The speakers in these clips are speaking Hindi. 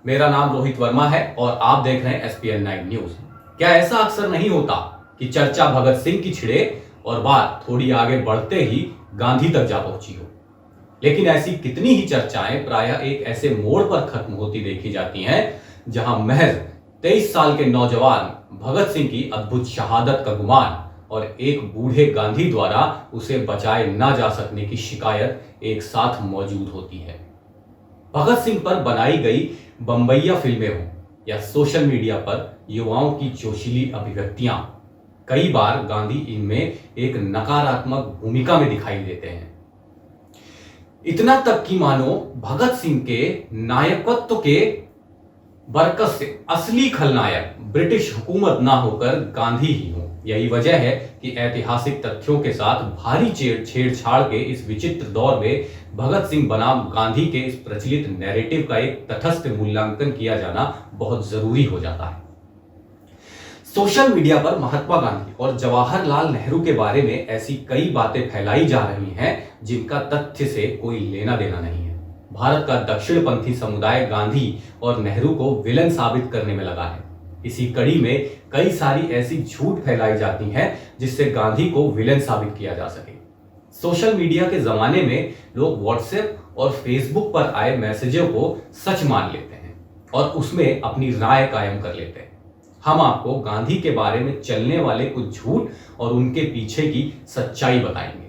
मेरा नाम रोहित वर्मा है और आप देख रहे हैं SPN 9 न्यूज। क्या ऐसा अक्सर नहीं होता कि चर्चा भगत सिंह की छिड़े और बात थोड़ी आगे बढ़ते ही गांधी तक जा पहुंची हो। लेकिन ऐसी कितनी ही चर्चाएं प्रायः एक ऐसे मोड़ पर खत्म होती देखी जाती हैं जहां महज 23 साल के नौजवान भगत सिंह की अद्भुत शहादत का गुमान और एक बूढ़े गांधी द्वारा उसे बचाए ना जा सकने की शिकायत एक साथ मौजूद होती है। भगत सिंह पर बनाई गई बम्बैया फिल्में हों या सोशल मीडिया पर युवाओं की जोशीली अभिव्यक्तियां, कई बार गांधी इनमें एक नकारात्मक भूमिका में दिखाई देते हैं। इतना तक कि मानो भगत सिंह के नायकत्व के बरकत से असली खलनायक ब्रिटिश हुकूमत ना होकर गांधी ही हो। यही वजह है कि ऐतिहासिक तथ्यों के साथ भारी छेड़छाड़ के इस विचित्र दौर में भगत सिंह बनाम गांधी के इस प्रचलित नैरेटिव का एक तटस्थ मूल्यांकन किया जाना बहुत जरूरी हो जाता है। सोशल मीडिया पर महात्मा गांधी और जवाहरलाल नेहरू के बारे में ऐसी कई बातें फैलाई जा रही हैं जिनका तथ्य से कोई लेना देना नहीं है। भारत का दक्षिणपंथी समुदाय गांधी और नेहरू को विलन साबित करने में लगा है। इसी कड़ी में कई सारी ऐसी झूठ फैलाई जाती हैं जिससे गांधी को विलन साबित किया जा सके। सोशल मीडिया के जमाने में लोग व्हाट्सएप और फेसबुक पर आए मैसेजों को सच मान लेते हैं और उसमें अपनी राय कायम कर लेते हैं। हम आपको गांधी के बारे में चलने वाले कुछ झूठ और उनके पीछे की सच्चाई बताएंगे।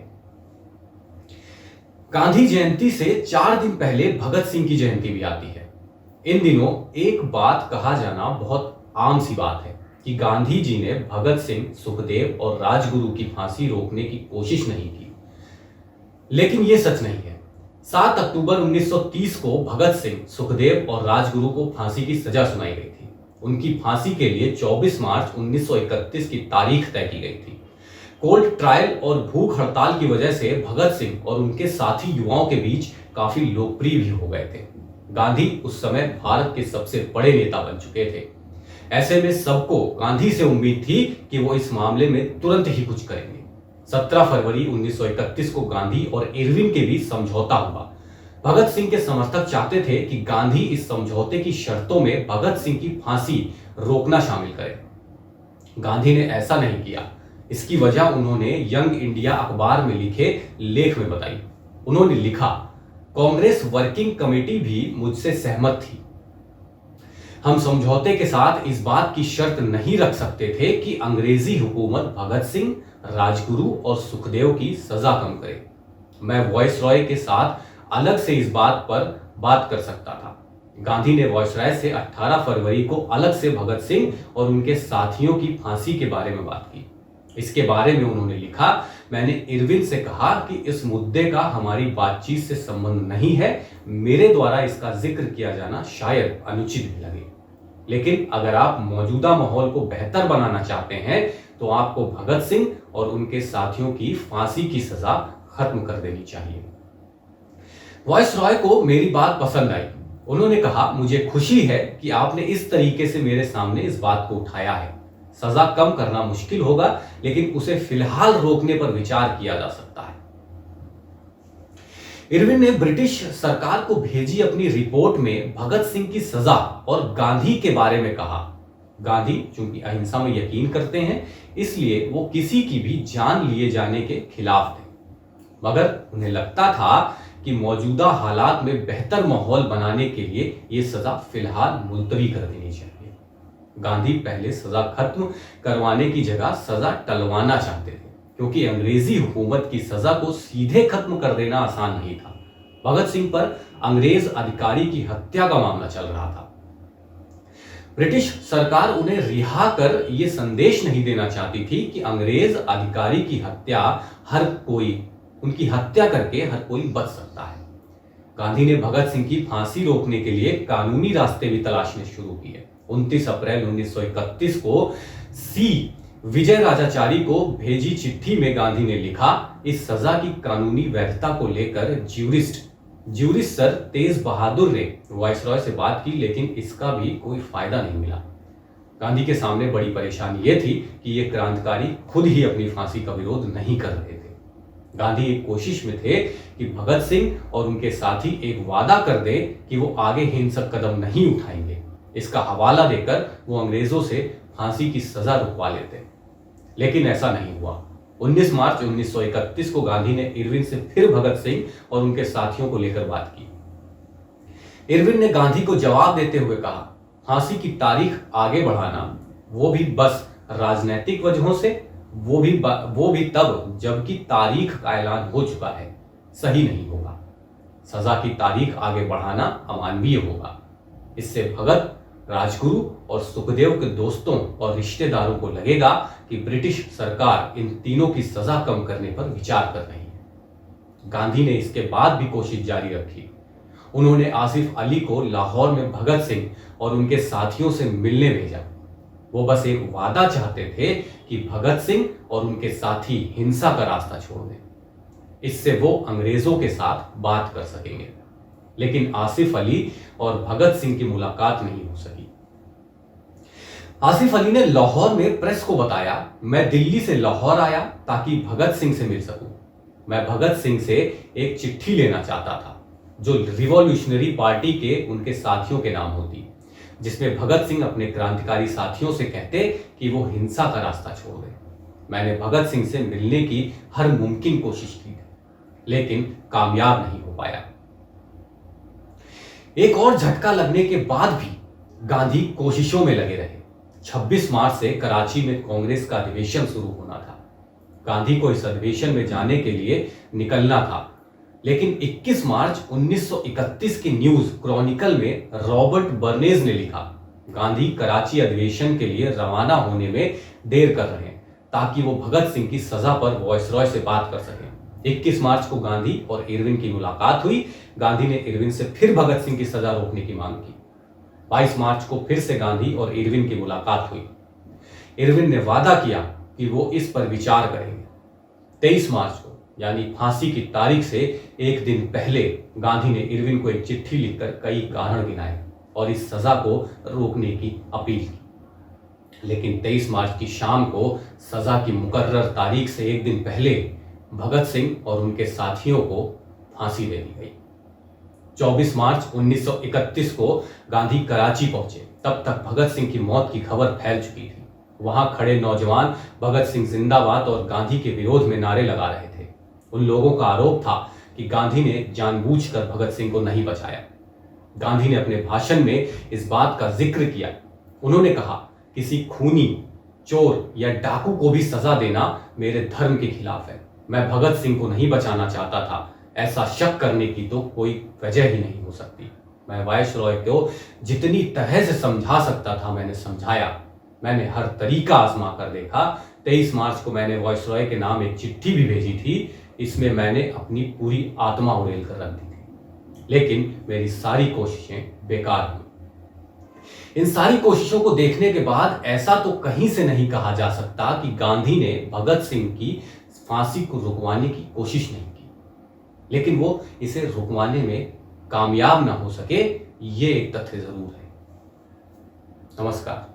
गांधी जयंती से 4 दिन पहले भगत सिंह की जयंती भी आती है। इन दिनों एक बात कहा जाना बहुत आम सी बात है कि गांधी जी ने भगत सिंह, सुखदेव और राजगुरु की फांसी रोकने की कोशिश नहीं की। लेकिन यह सच नहीं है। 7 अक्टूबर 1930 को भगत सिंह, सुखदेव और राजगुरु को फांसी की सजा सुनाई गई थी। उनकी फांसी के लिए 24 मार्च 1931 की तारीख तय की गई थी। कोल्ड ट्रायल और भूख हड़ताल की वजह से भगत सिंह और उनके साथी युवाओं के बीच काफी लोकप्रिय भी हो गए थे। गांधी उस समय भारत के सबसे बड़े नेता बन चुके थे। ऐसे में सबको गांधी से उम्मीद थी कि वो इस मामले में तुरंत ही कुछ करेंगे। 17 फरवरी 1931 को गांधी और इरविन के बीच समझौता हुआ। भगत सिंह के समर्थक चाहते थे कि गांधी इस समझौते की शर्तों में भगत सिंह की फांसी रोकना शामिल करे। गांधी ने ऐसा नहीं किया। इसकी वजह उन्होंने यंग इंडिया अखबार में लिखे लेख में बताई। उन्होंने लिखा, कांग्रेस वर्किंग कमेटी भी मुझसे सहमत थी। हम समझौते के साथ इस बात की शर्त नहीं रख सकते थे कि अंग्रेजी हुकूमत भगत सिंह, राजगुरु और सुखदेव की सजा कम करे। मैं वॉइसरॉय के साथ अलग से इस बात पर बात कर सकता था। गांधी ने वॉइसरॉय से 18 फरवरी को अलग से भगत सिंह और उनके साथियों की फांसी के बारे में बात की। इसके बारे में उन्होंने लिखा, मैंने इरविन से कहा कि इस मुद्दे का हमारी बातचीत से संबंध नहीं है। मेरे द्वारा इसका जिक्र किया जाना शायद अनुचित भी लगे, लेकिन अगर आप मौजूदा माहौल को बेहतर बनाना चाहते हैं तो आपको भगत सिंह और उनके साथियों की फांसी की सजा खत्म कर देनी चाहिए। वॉइसरॉय को मेरी बात पसंद आई। उन्होंने कहा, मुझे खुशी है कि आपने इस तरीके से मेरे सामने इस बात को उठाया है। सजा कम करना मुश्किल होगा, लेकिन उसे फिलहाल रोकने पर विचार किया जा सकता है। इरविन ने ब्रिटिश सरकार को भेजी अपनी रिपोर्ट में भगत सिंह की सजा और गांधी के बारे में कहा। गांधी चूंकि अहिंसा में यकीन करते हैं, इसलिए वो किसी की भी जान लिए जाने के खिलाफ थे, मगर उन्हें लगता था कि मौजूदा हालात में बेहतर माहौल बनाने के लिए ये सजा फिलहाल मुलतवी कर देनी चाहिए। गांधी पहले सजा खत्म करवाने की जगह सजा टलवाना चाहते थे, क्योंकि अंग्रेजी हुकूमत की सजा को सीधे खत्म कर देना आसान नहीं था। भगत सिंह पर अंग्रेज अधिकारी की हत्या का मामला चल रहा था। ब्रिटिश सरकार उन्हें रिहा कर यह संदेश नहीं देना चाहती थी कि अंग्रेज अधिकारी की हत्या उनकी हत्या करके हर कोई बच सकता है। गांधी ने भगत सिंह की फांसी रोकने के लिए कानूनी रास्ते भी तलाशने शुरू किए। 29 अप्रैल 1931 को सी विजयराजाचारी को भेजी चिट्ठी में गांधी ने लिखा, इस सजा की कानूनी वैधता को लेकर ज्यूरिस्ट सर तेज बहादुर ने वायसरॉय से बात की, लेकिन इसका भी कोई फायदा नहीं मिला। गांधी के सामने बड़ी परेशानी यह थी कि ये क्रांतिकारी खुद ही अपनी फांसी का विरोध नहीं कर रहे थे। गांधी एक कोशिश में थे कि भगत सिंह और उनके साथी एक वादा कर दे कि वो आगे हिंसक कदम नहीं उठाएंगे। इसका हवाला देकर वो अंग्रेजों से फांसी की सजा रुकवा लेते, लेकिन ऐसा नहीं हुआ। 19 मार्च 1931 को गांधी ने इरविन से फिर भगत सिंह और उनके साथियों को लेकर बात की। इरविन ने गांधी को जवाब देते हुए कहा, फांसी की तारीख आगे बढ़ाना, वो भी बस राजनीतिक वजहों से, वो भी तब जबकि तारीख का ऐलान हो चुका है, सही नहीं होगा। सजा की तारीख आगे बढ़ाना अमानवीय होगा। इससे भगत, राजगुरु और सुखदेव के दोस्तों और रिश्तेदारों को लगेगा कि ब्रिटिश सरकार इन तीनों की सजा कम करने पर विचार कर रही है। गांधी ने इसके बाद भी कोशिश जारी रखी। उन्होंने आसिफ अली को लाहौर में भगत सिंह और उनके साथियों से मिलने भेजा। वो बस एक वादा चाहते थे कि भगत सिंह और उनके साथी हिंसा का रास्ता छोड़ दें, इससे वो अंग्रेजों के साथ बात कर सकेंगे। लेकिन आसिफ अली और भगत सिंह की मुलाकात नहीं हो सकी। आसिफ अली ने लाहौर में प्रेस को बताया, मैं दिल्ली से लाहौर आया ताकि भगत सिंह से मिल सकूं। मैं भगत सिंह से एक चिट्ठी लेना चाहता था जो रिवॉल्यूशनरी पार्टी के उनके साथियों के नाम होती, जिसमें भगत सिंह अपने क्रांतिकारी साथियों से कहते कि वो हिंसा का रास्ता छोड़ दें। मैंने भगत सिंह से मिलने की हर मुमकिन कोशिश की, लेकिन कामयाब नहीं हो पाया। एक और झटका लगने के बाद भी गांधी कोशिशों में लगे रहे। 26 मार्च से कराची में कांग्रेस का अधिवेशन शुरू होना था। गांधी को इस अधिवेशन में जाने के लिए निकलना था, लेकिन 21 मार्च 1931 की न्यूज क्रॉनिकल में रॉबर्ट बर्नेज ने लिखा, गांधी कराची अधिवेशन के लिए रवाना होने में देर कर रहे हैं ताकि वो भगत सिंह की सजा पर वॉइसरॉय से बात कर सकें। 21 मार्च को गांधी और इरविन की मुलाकात हुई। गांधी ने इरविन से फिर भगत सिंह की सजा रोकने की मांग की। 22 मार्च को फिर से गांधी और इरविन की मुलाकात हुई। इरविन ने वादा किया कि वो इस पर विचार करेंगे। 23 मार्च को यानी फांसी की तारीख से एक दिन पहले गांधी ने इरविन को एक चिट्ठी लिखकर कई कारण गिनाए और इस सजा को रोकने की अपील की। लेकिन 23 मार्च की शाम को सजा की मुकर्रर तारीख से एक दिन पहले भगत सिंह और उनके साथियों को फांसी दे दी गई। 24 मार्च 1931 को गांधी कराची पहुंचे। तब तक भगत सिंह की मौत की खबर फैल चुकी थी। वहां खड़े नौजवान भगत सिंह जिंदाबाद और गांधी के विरोध में नारे लगा रहे थे। उन लोगों का आरोप था कि गांधी ने जानबूझकर भगत सिंह को नहीं बचाया। गांधी ने अपने भाषण में इस बात का जिक्र किया। उन्होंने कहा, किसी खूनी, चोर या डाकू को भी सजा देना मेरे धर्म के खिलाफ है। मैं भगत सिंह को नहीं बचाना चाहता था। ऐसा शक करने की तो कोई वजह ही नहीं हो सकती। मैं वायसरॉय को जितनी तरह से समझा सकता था मैंने समझाया। मैंने हर तरीका आजमा कर देखा। 23 मार्च को मैंने वायसरॉय के नाम एक चिट्ठी भी भेजी थी। इसमें मैंने अपनी पूरी आत्मा उड़ेल कर रख दी थी, लेकिन मेरी सारी कोशिशें बेकार हुई। इन सारी कोशिशों को देखने के बाद ऐसा तो कहीं से नहीं कहा जा सकता कि गांधी ने भगत सिंह की फांसी को रुकवाने की कोशिश नहीं की, लेकिन वो इसे रुकवाने में कामयाब ना हो सके, ये एक तथ्य जरूर है। नमस्कार।